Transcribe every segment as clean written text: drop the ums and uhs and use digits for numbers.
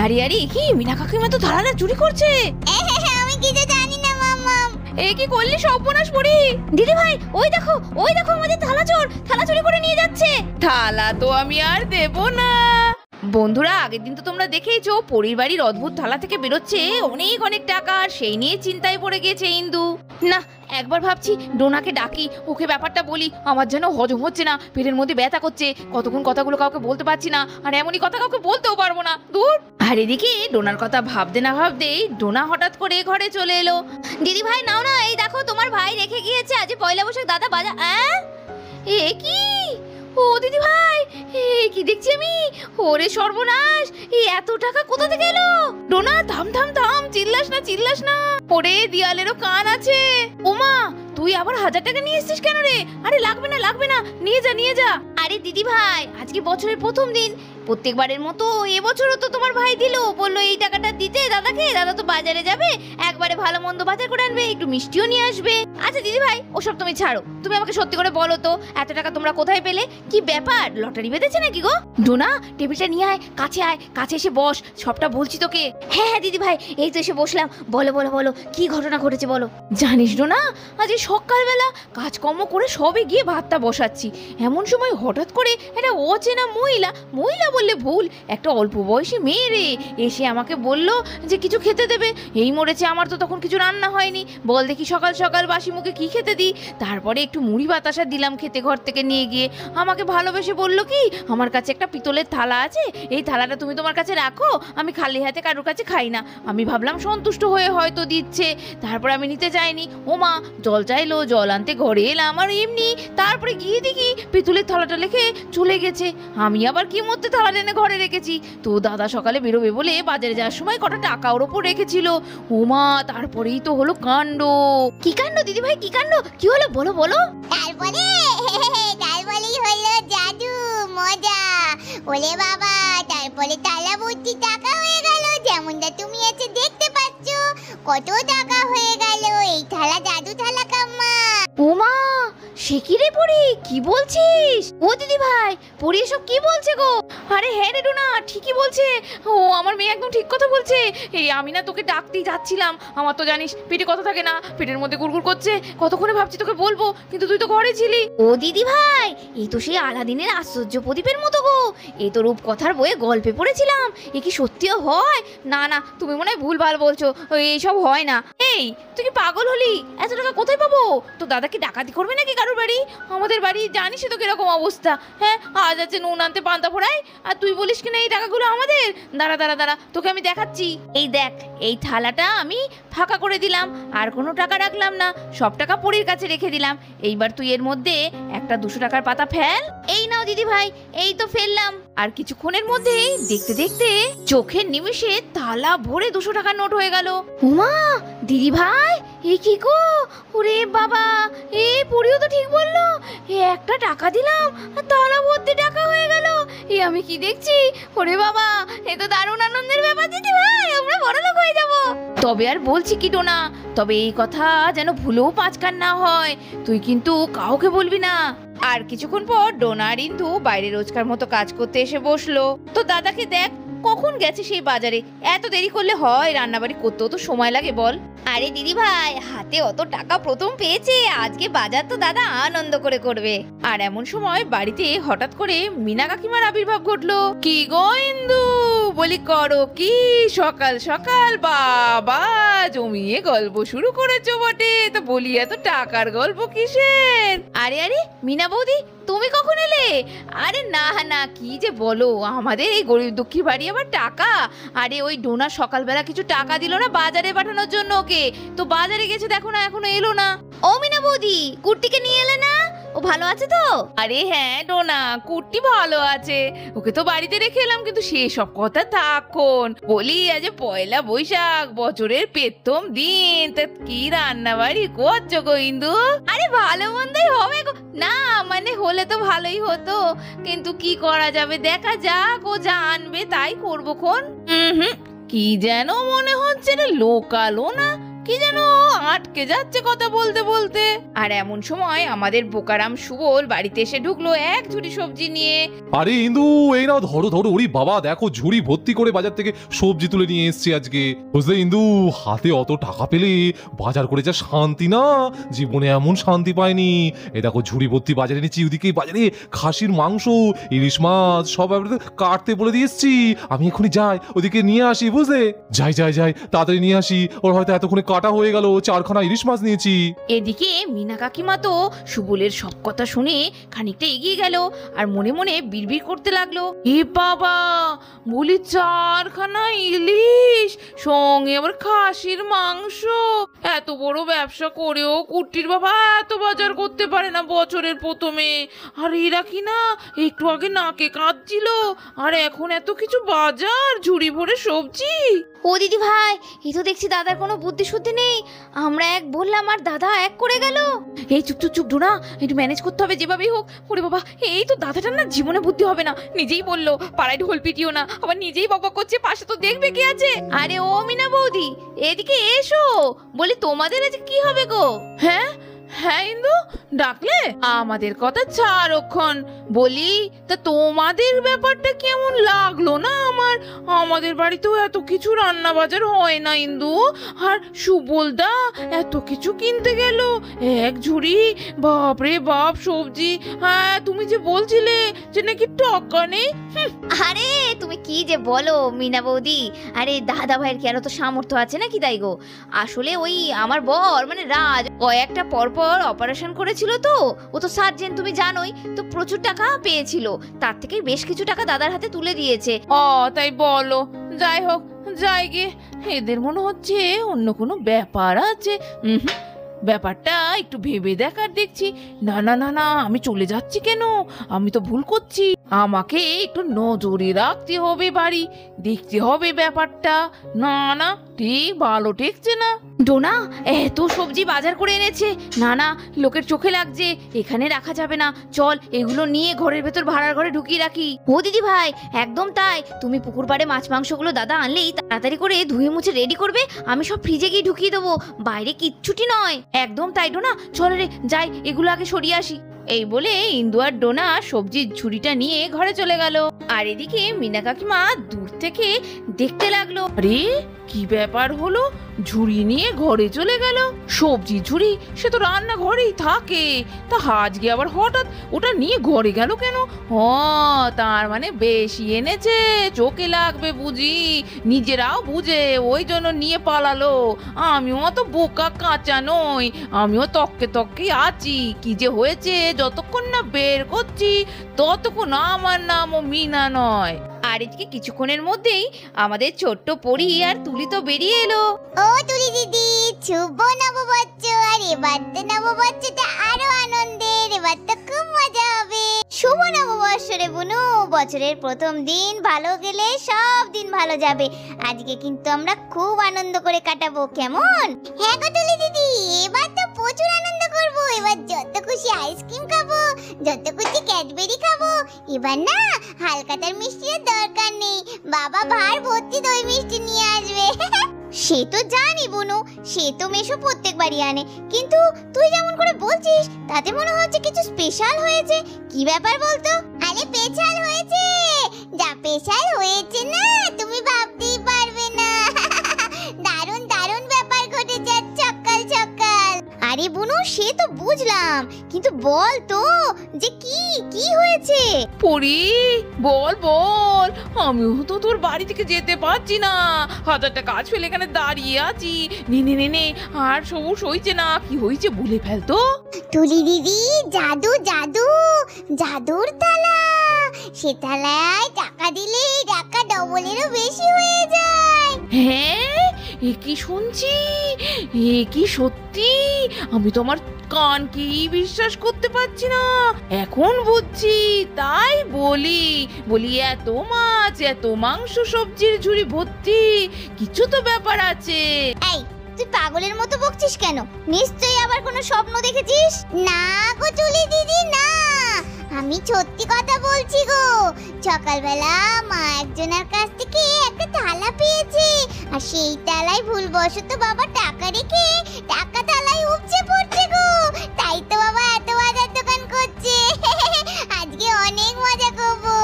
আরে আরে কি মিনা কাকিমা তো থালাটা চুরি করছে। আমি কিছু জানি না মাম্মাম। এ কি করলি সর্বনাশ করি। দিদি ভাই ওই দেখো আমাদের থালা চুরি করে নিয়ে যাচ্ছে। থালা তো আমি আর দেব না। বন্ধুরা আগের দিন তো তোমরা দেখেইছো পরির বাড়ির অদ্ভুত থালা থেকে বেরোচ্ছে অনেক অনেক টাকা, সেই নিয়ে চিন্তায় পড়ে গেছে ইন্দু। না একবার ভাবছি ডোনাকে ডাকি, ওকে ব্যাপারটা বলি, আমার যেন হজম হচ্ছে না, পেটের মধ্যে ব্যথা করছে, কতক্ষণ কথাগুলো কাউকে বলতে পারছি না, আর এমনই কথা কাউকে বলতেও পারবো না, দূর। আর এদিকে ডোনার কথা ভাবতে না ভাবতেই ডোনা হঠাৎ করে ঘরে চলে এলো। দিদি ভাই নাও না, এই দেখো তোমার ভাই রেখে গিয়েছে আজ পয়লা বৈশাখ দাদা বাজা। এ কি ও দিদি ভাই, কি দেখছি আমি, ওরে সর্বনাশ, এত টাকা কোথা থেকে এলো? ডোনা থাম থাম থাম, চিল্লাস না, ওরে দিয়ালেরও কান আছে। ওমা তুই আবার 1000 টাকা নিয়ে এসেছিস কেন রে? আরে লাগবে না, নিয়ে যা। আরে দিদি ভাই আজকে বছরের প্রথম দিন, প্রত্যেকবারের মতো এবছরও তো তোমার ভাই দিল, বললো এই টাকাটা দিতে দাদাকে, দাদা তো বাজারে যাবে, একবারে ভালো মন্দ বাজার করে আনবে, একটু মিষ্টিও নিয়ে আসবে। আচ্ছা দিদি ভাই ওসব তুমি ছাড়ো, তুমি আমাকে সত্যি করে বলো তো এত টাকা তোমরা কোথায় পেলে? কি ব্যাপার, লটারি বেঁধেছে নাকি গো? ডোনা টেবিলটা নিয়ে আয়, কাছে এসে বস, সবটা বলছি তোকে। হ্যাঁ দিদি ভাই এই তো এসে বসলাম, বলো কি ঘটনা ঘটেছে বলো। জানিস ডোনা আজ সকালবেলা কাজকর্ম করে সবে গিয়ে ভাতটা বসাচ্ছি, এমন সময় হঠাৎ করে একটা অচেনা মহিলা বললে ভুল, একটা অল্প বয়সী মেয়ে রে, এসে আমাকে বলল যে কিছু খেতে দেবে। এই মরেছে, আমার তো তখন কিছু রান্না হয়নি, বল দেখি সকাল সকাল বাসি মুখে কি খেতে দিই। তারপরে একটু মুড়ি বাতাসা দিলাম খেতে ঘর থেকে নিয়ে গিয়ে। আমাকে ভালোবেসে বলল কি আমার কাছে একটা পিতলের থালা আছে, এই থালাটা তুমি তোমার কাছে রাখো, আমি খালি হাতে কারোর কাছে খাই না। আমি ভাবলাম সন্তুষ্ট হয়ে হয়তো দিচ্ছে, তারপর আমি নিতে চাইনি। ও মা জল চাইলো, জল আনতে ঘরে এলাম, আর এমনি তারপরে গিয়ে দেখি পিতলের থালাটা লেখে চলে গেছে। আমি আবার কি মধ্যে থালা এনে ঘরে রেখেছি, তো দাদা সকালে বেরোবে বলে বাজারে যাওয়ার সময় কটা টাকা ওর ওপর রেখেছিল। ও মা তারপরেই তো হলো কাণ্ড। কি কাণ্ড দিদি ভাই, কি কাণ্ড, কি হলো বলো। তারপরেই হলো জাদু মজা। ওরে বাবা, তারপরে তালা ভর্তি টাকা হয়ে গেল, যেমনটা তুমি আছে দেখতে পাচ্ছ, কত টাকা হয়ে গেল। এই থালা জাদু থালা কাম্মা। ও মা সে কি রে পড়ি, কি বলছিস? ও দিদি ভাই পড়ি এসব কি বলছে গো? আরে হ্যাঁ রে ডোনা ঠিকই বলছে, ও আমার মেয়ে একদম ঠিক কথা বলছে। এই আমি না তোকে ডাকতেই যাচ্ছিলাম, আমার তো জানিস পেটে কথা থাকে না, পেটের মধ্যে গুড়গুড় করছে, কতক্ষণে ভাবছি তোকে বলবো, কিন্তু তুই তো ঘরে ছিলি। ও দিদি ভাই এই তো সেই আলাদিনের আশ্চর্য প্রদীপের মতো গো, এই তো রূপকথার বইয়ে গল্পে পড়েছিলাম, এ কি সত্যিও হয়? না তুমি মনে হয় ভুলভাল বলছো, এইসব হয় না। এই তুই কি পাগল হলি? এত টাকা কোথায় পাবো? তো দাদা কি ডাকাতি করবে নাকি কারোর বাড়ি? আমাদের বাড়ি জানিস তো কিরকম অবস্থা। হ্যাঁ আজ আছে নুন আনতে পান্তা ফোড়াই, আর তুই বলিস কিনা এই টাকাগুলো আমাদের। দাঁড়া তোকে আমি দেখাচ্ছি। এই দেখ এই থালাটা আমি ফাঁকা করে দিলাম, আর কোনো টাকা রাখলাম না, সব টাকা পরীর কাছে রেখে দিলাম। এইবার তুই এর মধ্যে একটা 200 টাকার পাতা ফেল। এই নাও দিদি ভাই, এই তো ফেললাম। আর কিছুক্ষণের মধ্যেই দেখতে চোখের নিমেষে থালা ভরে 200 টাকার নোট হয়ে গেল। উমা দিদি ভাই এ কি গো, ওরে বাবা, এ পড়িও তো ঠিক বললো, এ একটা টাকা দিলাম আর থালা ভর্তি টাকা হয়ে গেল। এ আমি কি দেখছি, ওরে বাবা এ তো দারুণ আনন্দের ব্যাপার দিদি ভাই, আমরা বড়লোক হয়ে যাব। তবে আর বলছি কি ডোনা, তবে এই কথা যেন ভুলেও 5 কান না হয়, তুই কিন্তু কাউকে বলবি না। আর কিছুক্ষণ পর ডোনা আর ইন্দু বাইরে রোজকার মতো কাজ করতে এসে বসলো। তো দাদাকে দেখ কখন গেছে সেই বাজারে, এত দেরি করলে হয়? রান্নাবাড়ি করতেও তো সময় লাগে বল। আরে দিদি ভাই হাতে অত টাকা প্রথম পেয়েছে, আজকে বাজার তো দাদা আনন্দ করে করবে। আর এমন সময় বাড়িতে হঠাৎ করে মিনা কাকিমার আবির্ভাব ঘটলো। কি গো ইন্দু, বলি করো কি সকাল সকাল, বাবা জমিয়ে গল্প শুরু করেছো বটে, তো বলি এত টাকার গল্প কিসের? আরে মিনা বৌদি তুমি কখন এলে? আরে না কি যে বলো, আমাদের এই গরিব দুঃখী বাড়ি আবার টাকা। আরে ওই ডোনা সকালবেলা কিছু টাকা দিল না বাজারে পাঠানোর জন্য ওকে, তো বাজারে গেছে দেখো না, এখনো এলো না। ও মিনা বৌদি কুর্তিকে নিয়ে এলে না? ও ভালো আছে তো? আরে হ্যাঁ ডোনা কুর্তি ভালো আছে, ওকে তো বাড়িতে রেখে এলাম, কিন্তু সেসব কথা থাকুন, বলি আজ পয়লা বৈশাখ, বছরের প্রথম দিন, তা কি রান্না বাড়ি করছো গো ইন্দু? আরে ভালো মন্দই হবে গো, না মানে হলে তো ভালোই হতো, কিন্তু কি করা যাবে, দেখা যাক, ও যা আনবে তাই করবো খন। কি যেন মনে হচ্ছে না লোকালো না কি যেন আটকে যাচ্ছে কথা বলতে বলতে। আর এমন সময় আমাদের বোকারাম সুবল বাড়িতে এসে ঢুকলো এক ঝুড়ি সবজি নিয়ে। আরে ইন্দু, এই নাও ধরো ধরো। ওরে বাবা, দেখো ঝুড়ি ভর্তি করে বাজার থেকে সবজি তুলে নিয়ে এসেছি আজকে। বুঝলে ইন্দু, হাতে অত টাকা পেলে বাজার করে যা শান্তি না, জীবনে এমন শান্তি পাইনি। এই দেখো ঝুড়ি ভর্তি বাজারে এনেছি। ওদিকে বাজারে খাসির মাংস, ইলিশ মাছ সব কাটতে বলে দিয়ে এসছি। আমি এখনই যাই, ওদিকে নিয়ে আসি। বুঝলে, যাই যাই যাই, তাড়াতাড়ি নিয়ে আসি। ওর হয়তো এতক্ষণে কাটা হয়ে গেল। 4খানা ইলিশ মাছ নিয়েছি। এদিকে মিনা কাকিমা তো সুবলের সব কথা শুনে খানিকটা এগিয়ে গেল আর মনে মনে বিড়বিড় করতে লাগলো, এ বাবা, বলি 4খানা ইলিশ, সঙ্গে আবার খাসির মাংস। এত বড় ব্যবসা করেও কুট্টির বাবা এত বাজার করতে পারে না বছরের প্রথমে। আর এরা কি না একটু আগে নাকে কাঁদছিল, আর এখন এত কিছু বাজার, ঝুড়ি ভরে সবজি। ও দিদি ভাই, এই তো দেখছি দাদার কোনো বুদ্ধি শুদ্ধি নেই। আমরা এক বললাম আর দাদা এক করে গেল। এই চুপ চুপ চুপ ডোনা, একটু ম্যানেজ করতে হবে যেভাবেই হোক। ওরে বাবা, এই তো দাদাটার না জীবনে বুদ্ধি হবে না। নিজেই বললো পাড়ায় ঢোল পিটিও না, আবার নিজেই বকবক করছে, পাশে তো দেখবে কে আছে। আরে ও মিনা বৌদি, এদিকে এসো। বলি তোমাদের আজ কি হবে গো? হ্যাঁ হ্যাঁ ইন্দু, ডাকলে? আমাদের কথা ছাড়ক্ষণ। বলি, তা তোমাদের ব্যাপারটা কেমন লাগলো না আমার? আমাদের বাড়িতেও এত কিছু রান্না বাজার হয় না ইন্দু। আর সুবলদা এত কিছু কিনতে গেল, এক ঝুড়ি, বাপরে বাপ সবজি। হ্যাঁ, তুমি যে বলছিলে যে নাকি টাকা নেই। আরে তুমি কি যে বলো মিনা বৌদি, আরে দাদা ভাইয়ের কি আর তো সামর্থ্য আছে নাকি তাই গো? আসলে ওই আমার বর মানে রাজ কয়েকটা পরপর অপারেশন করেছিল, তো ও তো সার্জেন তুমি জানোই, তো প্রচুর টাকা পেয়েছিল। তার থেকে বেশ কিছু টাকা দাদার হাতে তুলে দিয়েছে। ও তাই বলো। যাই হোক, যাই গে, এদের মনে হচ্ছে অন্য কোনো ব্যাপার আছে। ব্যাপারটা একটু ভেবে দেখার দেখছি। না না না না, আমি চলে যাচ্ছি কেন? আমি তো ভুল করছি। আমাকে একটু নজরে রাখতে হবে, বাড়ি দেখতে হবে ব্যাপারটা। না না, ঠিক ভালো ঠেকছে না। ডোনা এত সবজি বাজার করে এনেছে, না না লোকের চোখে লাগছে, এখানে রাখা যাবে না। চল এগুলো নিয়ে ঘরের ভেতর ভাড়ার ঘরে ঢুকিয়ে রাখি। ও দিদি ভাই, একদম তাই। তুমি পুকুর পাড়ে মাছ মাংসগুলো দাদা আনলেই তাড়াতাড়ি করে ধুয়ে মুছে রেডি করবে, আমি সব ফ্রিজে গিয়ে ঢুকিয়ে দেবো, বাইরে কিচ্ছুটি নয়। একদম তাই ডোনা, চল রে যাই, এগুলো আগে সরিয়ে আসি। এই বলে ইন্দু আর ডোনা সবজির ঝুড়িটা নিয়ে ঘরে চলে গেল। আর এদিকে মিনা কাকিমা দূর থেকে দেখতে লাগলো, আরে কি ব্যাপার হলো, ঝুড়ি নিয়ে ঘরে চলে গেল। সবজি ঝুড়ি সে তো রান্না ঘরেই থাকে, তা আজকে আবার হঠাৎ ওটা নিয়ে ঘরে গেল কেন? ও, তার মানে বেশি এনেছে, চোখে লাগবে বুঝি, নিজেরাও বুঝে ওই জন্য নিয়ে পালালো। আমিও অত বোকা কাঁচা নই, আমিও তককে তককে আছি। কি যে হয়েছে, যতক্ষণ না বের করছি ততক্ষণ আমার নামও মিনা নয়। আর এদিকে কিছুক্ষণের মধ্যেই আমাদের ছোট্ট পরি আর তুলি তো বেরিয়ে এলো। ও তুলি দিদি, শুভ নববর্ষ। আর এবার তো নববর্ষটা আরো আনন্দের, এবার তো খুব মজা হবে। শুভ নববর্ষ রে বুনু, বছরের প্রথম দিন ভালো গেলে সব দিন ভালো যাবে। আজকে কিন্তু আমরা খুব আনন্দ করে কাটাবো, কেমন? হ্যাঁ গো তুলি দিদি, এবার তো প্রচুর আনন্দ করবো। এবার যত খুশি আইসক্রিম খাবো, যত খুশি ক্যাডবেরি খাবো। এবার না হালকাতার মিষ্টির দরকার নেই, বাবা ভার ভর্তি দই মিষ্টি নিয়ে আসবে। সে তো জানি বুনু, সে তো মেশো প্রত্যেকবারই আনে, কিন্তু তুই যেমন করে বলছিস তাতে মনে হচ্ছে কিছু স্পেশাল হয়েছে। কি ব্যাপার বলতো? আরে স্পেশাল হয়েছে, যা স্পেশাল হয়েছে না তুমি ভাবতেই পারবে না। দারুণ দারুণ ব্যাপার ঘটেছে সকাল সকাল। আরে বুনু সে তো বুঝলাম, কিন্তু বল তো যে কি কি হয়েছে। পরি, বল বল, আমিও তো তোর বাড়ি থেকে যেতে পারছি না, হাজারটা কাজ ফেলে এখানে দাঁড়িয়ে আছি। নে নে নে নে, আর সবুজ হইছে না, কি হয়েছে বলে ফেলতো। তুলি দিদি, জাদু জাদু, জাদুর তালা। সে তালায় টাকা দিলে টাকা ডবলেরও বেশি হয়ে যায়। হ্যাঁ, এ কি শুনছি, এ কি সত্যি? আমি তো আমার কানকেই বিশ্বাস করতে পারছি না। এখন বুঝছি, তাই বলি বলি এত মাছ, এত মাংস, সবজির ঝুড়ি ভর্তি, কিছু তো ব্যাপার আছে। এই তুই পাগলের মতো বকছিস কেন? নিশ্চয়ই আবার কোনো স্বপ্ন দেখেছিস। না গো তুলি দিদি না, আমি সত্যি কথা বলছি গো। সকালবেলা মা একজনের কাছ থেকে একটা থালা পেয়েছে, আর সেই থালায় ভুলবশত বাবা টাকা রেখে টাকা থালায় উপচে পড়ছে গো। তাই তো বাবা এত বাজার দোকান করছে। আজকে অনেক মজা করবো।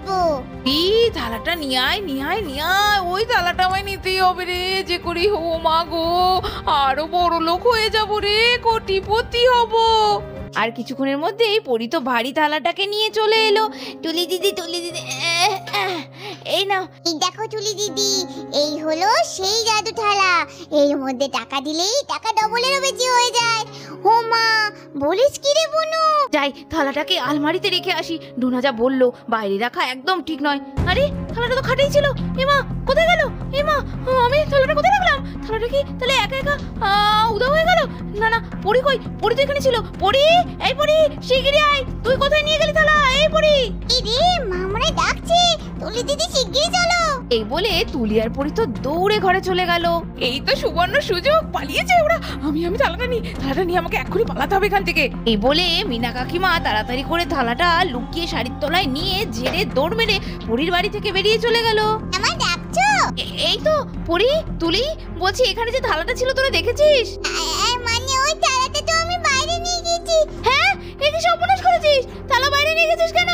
আসবো। এই থালাটা নিয়ে আয় নিয়ে আয় নিয়ে আয়, ওই থালাটা আমায় নিতেই হবে রে, যে করি ও মা গো, আরো বড় লোক হয়ে যাবো রে, কোটিপতি হব। আর কিছুক্ষণের মধ্যেই পরি তো ভারী থালাটাকে নিয়ে চলে এলো। তুলি দিদি এই নাও। এই দেখো তুলি দিদি, এই হলো সেই জাদু থালা। এর মধ্যে টাকা দিলেই টাকা ডবলেরও বেশি হয়ে যায়। ও মা, বলিস কি রে বুনু? যাই থালাটাকে আলমারিতে রেখে আসি। ডোনা যা বললো বাইরে রাখা একদম ঠিক নয়। আরে থালাটা তো খাটেই ছিল, এমা কোথায় গেল? এমা আমি থালাটা কোথায় রাখলাম? থালাটা কি তাহলে একা একা উদা হয়ে গেল? না না, পরি কই? পরি তো এখানে ছিল। পরি, এই পরি, শিগগিরই আয়। তুই কোথায় নিয়ে গেলি থালা? এই পরি। এই রে, মামরা ডাকছে, তুলি দিদি শিগগিরই চলো। এই বলে তুলি আর পরি তো দৌড়ে ঘরে চলে গেল। এই তো সুবর্ণ সুযোগ, পালিয়েছে ওরা। আমি থালাটা নিয়ে আমাকে এক্ষুনি পালাতে হবে এখান থেকে। এই বলে মিনা কাকিমা তাড়াতাড়ি করে থালাটা লুকিয়ে শাড়ির তলায় নিয়ে ঝেড়ে দৌড় মেরে পরির বাড়ি থেকে বেরিয়ে চলে গেল। আমার ডাকছো? এই তো পরি, তুলি, বলছি এখানে যে থালাটা ছিল তোরা দেখেছিস? মানে ওই থালাটা তো আমি বাইরে নিয়ে গেছি। হ্যাঁ, এ কি সর্বনাশ করেছিস? থালা বাইরে নিয়ে গেছিস কেন?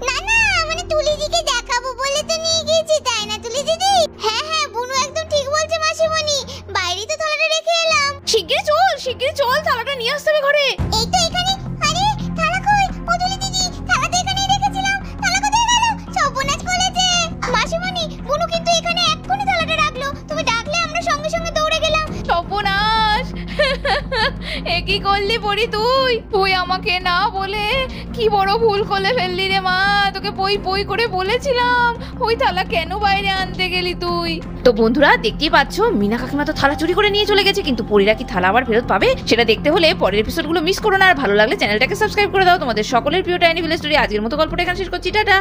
না না, মানে তুলি দিদিকে দেখাবো বলে তো নিয়ে গেছি, তাই না তুলি দিদি? হ্যাঁ হ্যাঁ, বুনু একদম ঠিক বলছে মাসিমণি, বাইরে তো থালাটা রেখে এলাম। শিগগিরই চল, থালাটা নিয়ে আসতে হবে ঘরে। এই তো এখানে। আরে থালা কই? ও তুলি দিদি, থালা তো এখানেই রেখেছিলাম, থালা কোথায় গেল? সর্বনাশ করেছে মাসিমণি। বুনু কিন্তু এখানে এক্ষুনি থালাটা রাখলো, তুমি ডাকলে আমরা সঙ্গে সঙ্গে দৌড়ে গেলাম। সর্বনাশ! এ কি করলি পরি তুই আমাকে না বলে কি বড় ভুল করে ফেললি রে মা। তোকে পই করে বলেছিলাম ওই থালা কেন বাইরে আনতে গেলি তুই। তো বন্ধুরা দেখতেই পাচ্ছ, মিনা কাকিমা তো থালা চুরি করে নিয়ে চলে গেছে, কিন্তু পরিরা কি থালা আবার ফেরত পাবে সেটা দেখতে হলে পরের এপিসোডগুলো মিস করো না। আর ভালো লাগলে চ্যানেলটাকে সাবস্ক্রাইব করে দাও। তোমাদের সকলের প্রিয় টাইনি ভিলেজ স্টোরি আজকের মতো গল্পটা এখানে শেষ করছি, টাটা।